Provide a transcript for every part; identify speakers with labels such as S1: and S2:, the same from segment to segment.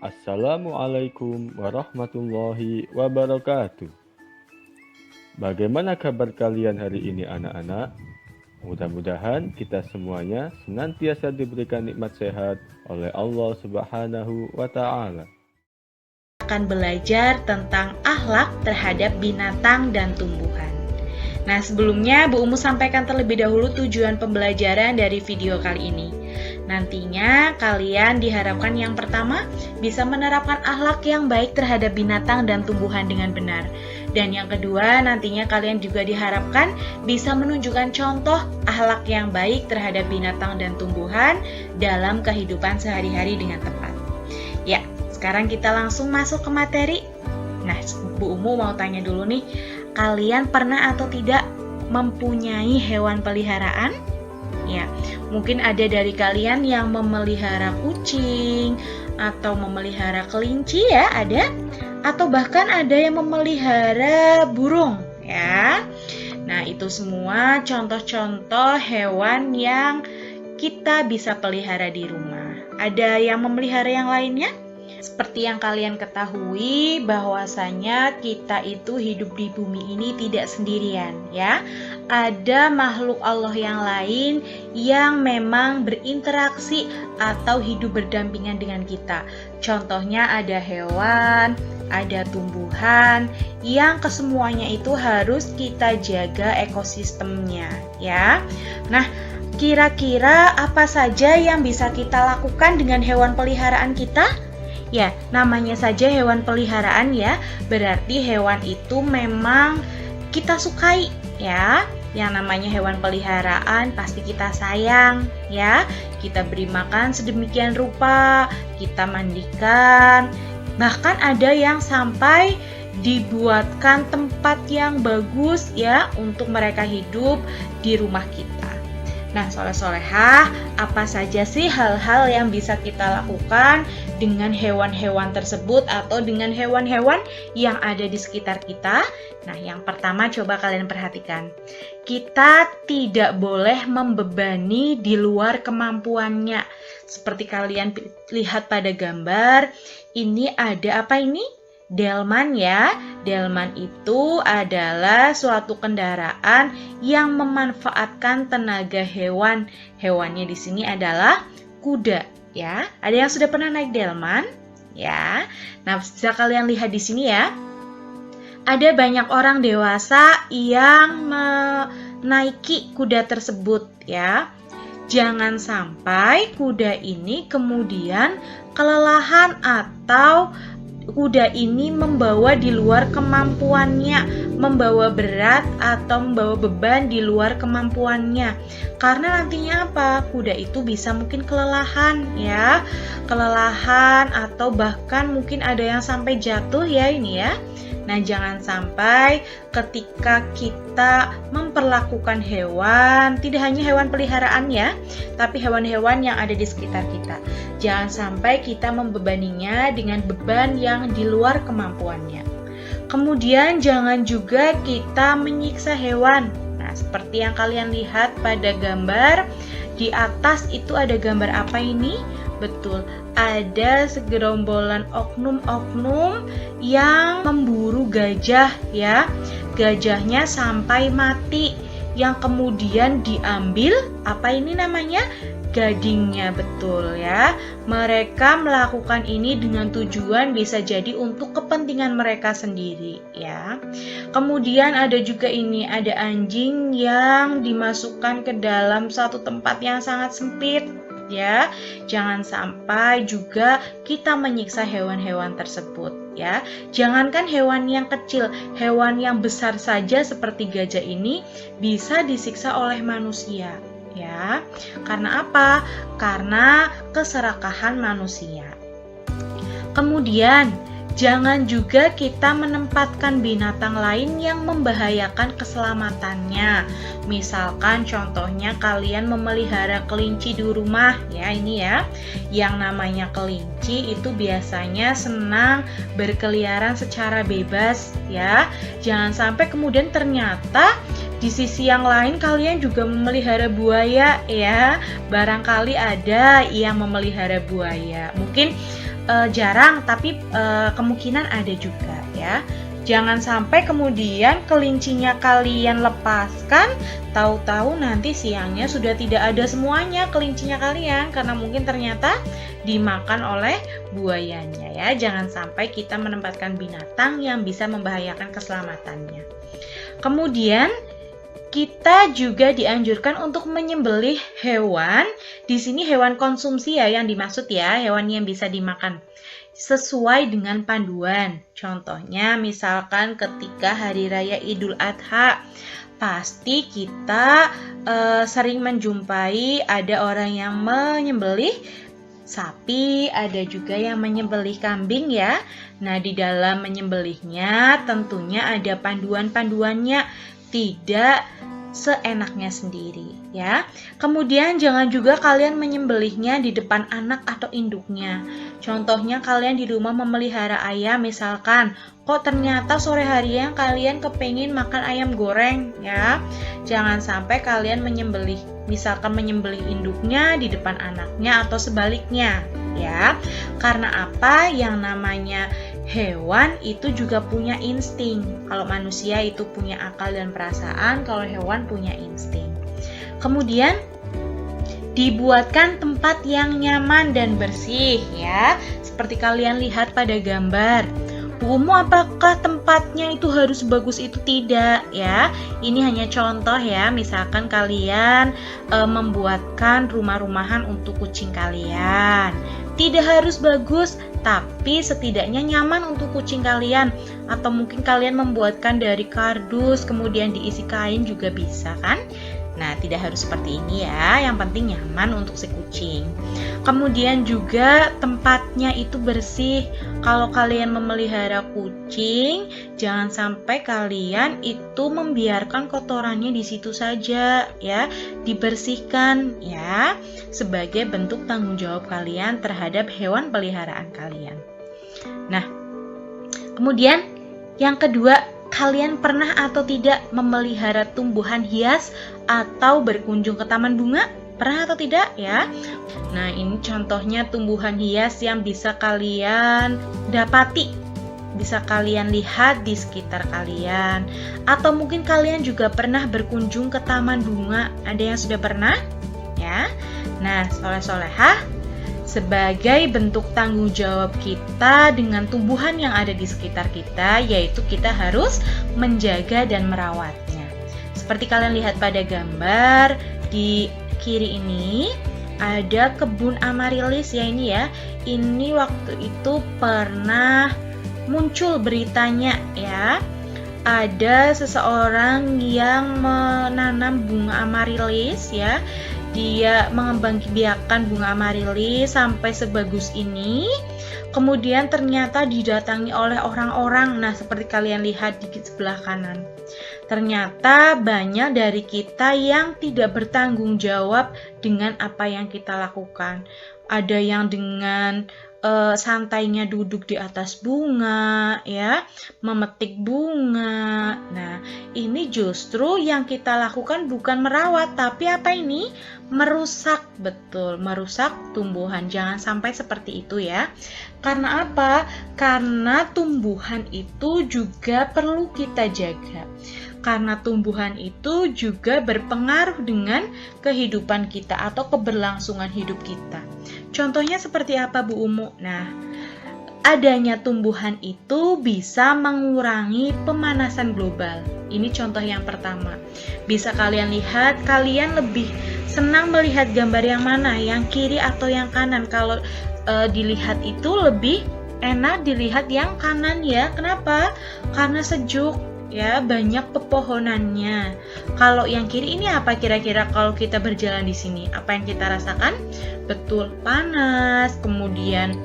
S1: Assalamualaikum warahmatullahi wabarakatuh. Bagaimana kabar kalian hari ini anak-anak? Mudah-mudahan kita semuanya senantiasa diberikan nikmat sehat oleh Allah Subhanahu wa Ta'ala.
S2: Akan belajar tentang akhlak terhadap binatang dan tumbuhan. Nah, sebelumnya Bu Umu sampaikan terlebih dahulu tujuan pembelajaran dari video kali ini. Nantinya kalian diharapkan yang pertama bisa menerapkan akhlak yang baik terhadap binatang dan tumbuhan dengan benar. Dan yang kedua, nantinya kalian juga diharapkan bisa menunjukkan contoh akhlak yang baik terhadap binatang dan tumbuhan dalam kehidupan sehari-hari dengan tepat. Ya, sekarang kita langsung masuk ke materi. Nah, Bu Umu mau tanya dulu nih, kalian pernah atau tidak mempunyai hewan peliharaan? Ya, mungkin ada dari kalian yang memelihara kucing atau memelihara kelinci ya, ada. Atau bahkan ada yang memelihara burung ya. Nah, itu semua contoh-contoh hewan yang kita bisa pelihara di rumah. Ada yang memelihara yang lainnya? Seperti yang kalian ketahui bahwasanya kita itu hidup di bumi ini tidak sendirian ya. Ada makhluk Allah yang lain yang memang berinteraksi atau hidup berdampingan dengan kita. Contohnya ada hewan, ada tumbuhan yang kesemuanya itu harus kita jaga ekosistemnya ya. Nah, kira-kira apa saja yang bisa kita lakukan dengan hewan peliharaan kita? Ya, namanya saja hewan peliharaan ya, berarti hewan itu memang kita sukai ya. Yang namanya hewan peliharaan pasti kita sayang ya. Kita beri makan sedemikian rupa, kita mandikan. Bahkan ada yang sampai dibuatkan tempat yang bagus ya untuk mereka hidup di rumah kita. Nah, soleh-solehah, apa saja sih hal-hal yang bisa kita lakukan dengan hewan-hewan tersebut atau dengan hewan-hewan yang ada di sekitar kita? Nah, yang pertama coba kalian perhatikan. Kita tidak boleh membebani di luar kemampuannya. Seperti kalian lihat pada gambar, ini ada apa ini? Delman ya. Delman itu adalah suatu kendaraan yang memanfaatkan tenaga hewan. Hewannya di sini adalah kuda ya. Ada yang sudah pernah naik delman? Ya. Nah, bisa kalian lihat di sini ya. Ada banyak orang dewasa yang menaiki kuda tersebut ya. Jangan sampai kuda ini kemudian kelelahan atau kuda ini membawa di luar kemampuannya, membawa berat atau membawa beban di luar kemampuannya. Karena nantinya apa? Kuda itu bisa mungkin kelelahan ya. Kelelahan atau bahkan mungkin ada yang sampai jatuh ya ini ya. Nah, jangan sampai ketika kita memperlakukan hewan, tidak hanya hewan peliharaan ya, tapi hewan-hewan yang ada di sekitar kita. Jangan sampai kita membebaninya dengan beban yang di luar kemampuannya. Kemudian jangan juga kita menyiksa hewan. Nah, seperti yang kalian lihat pada gambar, di atas itu ada gambar apa ini? Betul, ada segerombolan oknum-oknum yang memburu gajah ya. Gajahnya sampai mati, yang kemudian diambil apa ini namanya? Gadingnya, betul ya. Mereka melakukan ini dengan tujuan bisa jadi untuk kepentingan mereka sendiri ya. Kemudian ada juga ini, ada anjing yang dimasukkan ke dalam satu tempat yang sangat sempit ya. Jangan sampai juga kita menyiksa hewan-hewan tersebut ya. Jangankan hewan yang kecil, hewan yang besar saja seperti gajah ini bisa disiksa oleh manusia ya. Karena apa? Karena keserakahan manusia. Kemudian jangan juga kita menempatkan binatang lain yang membahayakan keselamatannya. Misalkan contohnya kalian memelihara kelinci di rumah ya, ini ya. Yang namanya kelinci itu biasanya senang berkeliaran secara bebas ya. Jangan sampai kemudian ternyata di sisi yang lain kalian juga memelihara buaya ya. Barangkali ada yang memelihara buaya. Mungkin jarang, tapi kemungkinan ada juga ya. Jangan sampai kemudian kelincinya kalian lepaskan, tahu-tahu nanti siangnya sudah tidak ada semuanya kelincinya kalian karena mungkin ternyata dimakan oleh buayanya ya. Jangan sampai kita menempatkan binatang yang bisa membahayakan keselamatannya. Kemudian kita juga dianjurkan untuk menyembelih hewan. Di sini hewan konsumsi ya yang dimaksud ya, hewan yang bisa dimakan sesuai dengan panduan. Contohnya misalkan ketika hari raya Idul Adha, pasti kita sering menjumpai ada orang yang menyembelih sapi, ada juga yang menyembelih kambing ya. Nah, di dalam menyembelihnya tentunya ada panduan-panduannya, tidak seenaknya sendiri ya. Kemudian jangan juga kalian menyembelihnya di depan anak atau induknya. Contohnya kalian di rumah memelihara ayam misalkan, kok ternyata sore hari yang kalian kepengin makan ayam goreng ya. Jangan sampai kalian menyembelih, misalkan menyembelih induknya di depan anaknya atau sebaliknya ya. Karena apa? Yang namanya hewan itu juga punya insting. Kalau manusia itu punya akal dan perasaan, kalau hewan punya insting. Kemudian dibuatkan tempat yang nyaman dan bersih ya. Seperti kalian lihat pada gambar. Bu Umu, apakah tempatnya itu harus bagus? Itu tidak ya. Ini hanya contoh ya. Misalkan kalian membuatkan rumah-rumahan untuk kucing kalian. Tidak harus bagus, tapi setidaknya nyaman untuk kucing kalian. Atau mungkin kalian membuatkan dari kardus, kemudian diisi kain juga bisa kan? Nah, tidak harus seperti ini ya, yang penting nyaman untuk si kucing. Kemudian juga tempatnya itu bersih. Kalau kalian memelihara kucing, jangan sampai kalian itu membiarkan kotorannya di situ saja ya, dibersihkan ya, sebagai bentuk tanggung jawab kalian terhadap hewan peliharaan kalian. Nah, kemudian yang kedua, kalian pernah atau tidak memelihara tumbuhan hias atau berkunjung ke taman bunga? Pernah atau tidak ya? Nah, ini contohnya tumbuhan hias yang bisa kalian dapati, bisa kalian lihat di sekitar kalian. Atau mungkin kalian juga pernah berkunjung ke taman bunga. Ada yang sudah pernah? Ya. Nah, soleh-solehah, sebagai bentuk tanggung jawab kita dengan tumbuhan yang ada di sekitar kita, yaitu kita harus menjaga dan merawatnya. Seperti kalian lihat pada gambar di kiri ini, ada kebun amarilis ya ini ya. Ini waktu itu pernah muncul beritanya ya. Ada seseorang yang menanam bunga amarilis ya. Dia mengembangbiakan bunga amarilis sampai sebagus ini. Kemudian ternyata didatangi oleh orang-orang. Nah, seperti kalian lihat di sebelah kanan. Ternyata banyak dari kita yang tidak bertanggung jawab dengan apa yang kita lakukan. Ada yang dengan santainya duduk di atas bunga, ya, memetik bunga. Nah, ini justru yang kita lakukan bukan merawat, tapi apa ini? Merusak, betul, merusak tumbuhan. Jangan sampai seperti itu ya. Karena apa? Karena tumbuhan itu juga perlu kita jaga. Karena tumbuhan itu juga berpengaruh dengan kehidupan kita atau keberlangsungan hidup kita. Contohnya seperti apa, Bu Umu? Nah, adanya tumbuhan itu bisa mengurangi pemanasan global. Ini contoh yang pertama. Bisa kalian lihat, kalian lebih senang melihat gambar yang mana, yang kiri atau yang kanan? Kalau dilihat itu lebih enak dilihat yang kanan ya. Kenapa? Karena sejuk. Ya, banyak pepohonannya. Kalau yang kiri ini apa kira-kira kalau kita berjalan di sini? Apa yang kita rasakan? Betul, panas. Kemudian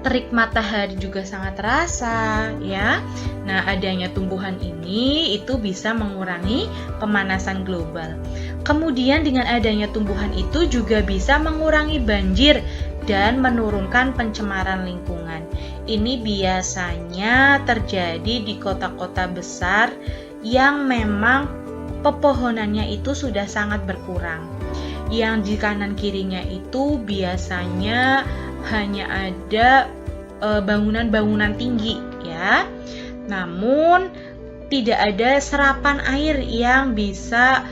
S2: terik matahari juga sangat terasa, ya. Nah, adanya tumbuhan ini itu bisa mengurangi pemanasan global. Kemudian dengan adanya tumbuhan itu juga bisa mengurangi banjir dan menurunkan pencemaran lingkungan. Ini biasanya terjadi di kota-kota besar yang memang pepohonannya itu sudah sangat berkurang. Yang di kanan kirinya itu biasanya hanya ada bangunan-bangunan tinggi ya. Namun tidak ada serapan air yang bisa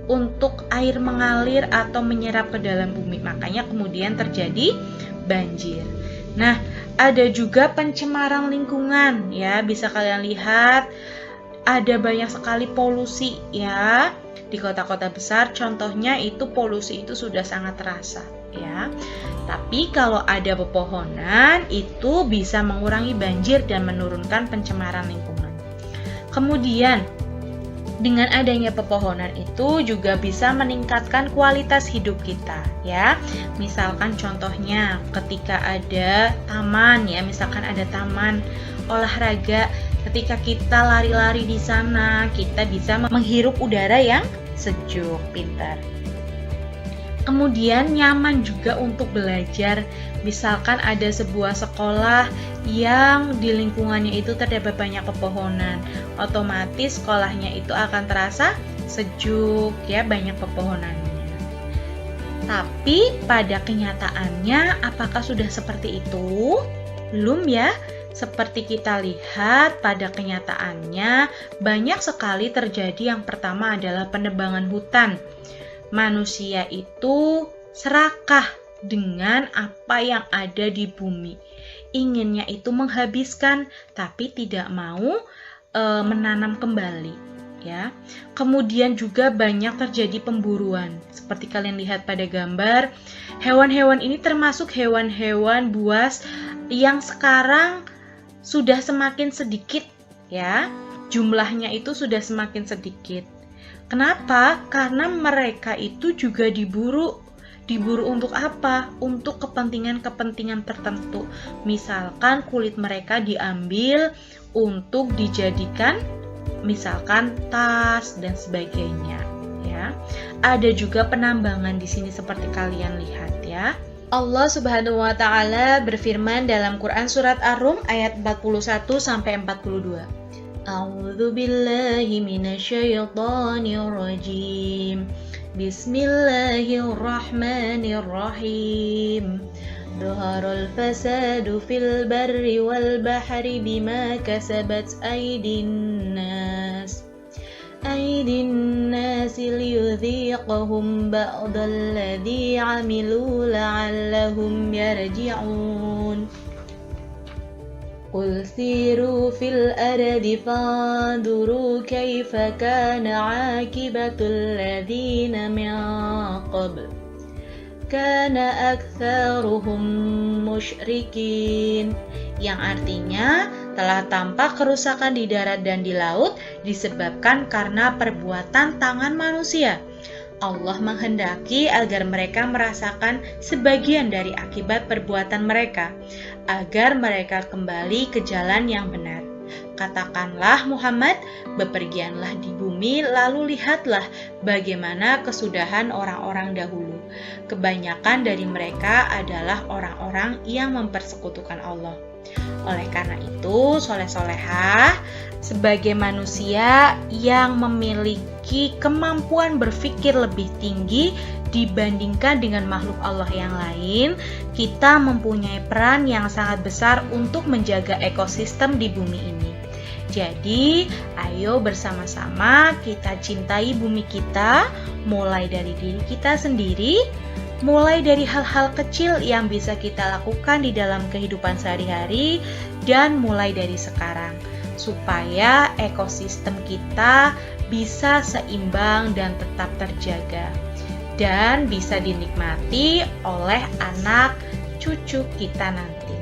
S2: untuk air mengalir atau menyerap ke dalam bumi. Makanya kemudian terjadi banjir. Nah, ada juga pencemaran lingkungan ya. Bisa kalian lihat ada banyak sekali polusi ya. Di kota-kota besar contohnya itu polusi itu sudah sangat terasa ya. Tapi kalau ada pepohonan itu bisa mengurangi banjir dan menurunkan pencemaran lingkungan. Kemudian dengan adanya pepohonan itu juga bisa meningkatkan kualitas hidup kita ya. Misalkan contohnya ketika ada taman ya, misalkan ada taman olahraga, ketika kita lari-lari di sana, kita bisa menghirup udara yang sejuk, pintar. Kemudian nyaman juga untuk belajar. Misalkan ada sebuah sekolah yang di lingkungannya itu terdapat banyak pepohonan, otomatis sekolahnya itu akan terasa sejuk ya, banyak pepohonannya. Tapi pada kenyataannya apakah sudah seperti itu? Belum ya. Seperti kita lihat pada kenyataannya banyak sekali terjadi. Yang pertama adalah penebangan hutan. Manusia itu serakah dengan apa yang ada di bumi. Inginnya itu menghabiskan, tapi tidak mau menanam kembali. Ya. Kemudian juga banyak terjadi pemburuan. Seperti kalian lihat pada gambar, hewan-hewan ini termasuk hewan-hewan buas yang sekarang sudah semakin sedikit ya. Jumlahnya itu sudah semakin sedikit. Kenapa? Karena mereka itu juga diburu. Diburu untuk apa? Untuk kepentingan-kepentingan tertentu. Misalkan kulit mereka diambil untuk dijadikan misalkan tas dan sebagainya ya. Ada juga penambangan di sini seperti kalian lihat ya. Allah Subhanahu wa taala berfirman dalam Quran surat Ar-Rum ayat 41 sampai 42. A'udzu billahi minasyaitonir rajim. Bismillahirrahmanirrahim. Dhaharal fasadu fil barri wal bahri bima kasabat aydin nas. Aydin nas liyudhiqahum ba'dalladzi 'amilu la'allahum yarji'un. Qul siru fil ardi fanduru kaifa kana 'aqibatul ladzina min qabl. Kana aktsaruhum musyrikin. Yang artinya telah tampak kerusakan di darat dan di laut disebabkan karena perbuatan tangan manusia. Allah menghendaki agar mereka merasakan sebagian dari akibat perbuatan mereka, agar mereka kembali ke jalan yang benar. Katakanlah Muhammad, bepergianlah di bumi lalu lihatlah bagaimana kesudahan orang-orang dahulu. Kebanyakan dari mereka adalah orang-orang yang mempersekutukan Allah. Oleh karena itu, soleh-solehah sebagai manusia yang memiliki kemampuan berpikir lebih tinggi dibandingkan dengan makhluk Allah yang lain, kita mempunyai peran yang sangat besar untuk menjaga ekosistem di bumi ini. Jadi, ayo bersama-sama kita cintai bumi kita, mulai dari diri kita sendiri, mulai dari hal-hal kecil yang bisa kita lakukan di dalam kehidupan sehari-hari, dan mulai dari sekarang, supaya ekosistem kita bisa seimbang dan tetap terjaga, dan bisa dinikmati oleh anak cucu kita nanti.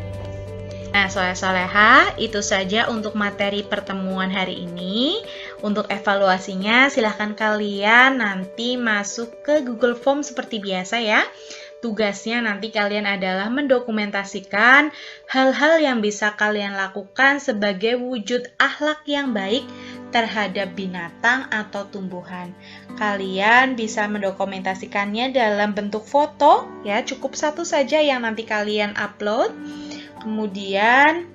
S2: Nah, soleh-soleha, itu saja untuk materi pertemuan hari ini. Untuk evaluasinya, silahkan kalian nanti masuk ke Google Form seperti biasa ya. Tugasnya nanti kalian adalah mendokumentasikan hal-hal yang bisa kalian lakukan sebagai wujud akhlak yang baik terhadap binatang atau tumbuhan. Kalian bisa mendokumentasikannya dalam bentuk foto, ya, cukup satu saja yang nanti kalian upload. Kemudian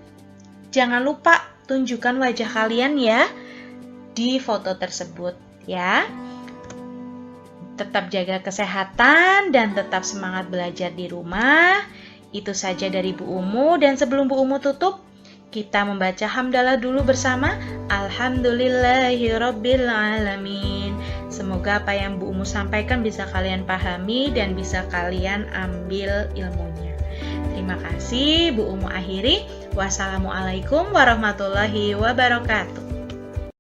S2: jangan lupa tunjukkan wajah kalian ya di foto tersebut ya. Tetap jaga kesehatan dan tetap semangat belajar di rumah. Itu saja dari Bu Umu, dan sebelum Bu Umu tutup, kita membaca hamdalah dulu bersama. Alhamdulillahirabbil alamin. Semoga apa yang Bu Umu sampaikan bisa kalian pahami dan bisa kalian ambil ilmunya. Terima kasih, Bu Umu akhiri. Wassalamualaikum warahmatullahi wabarakatuh.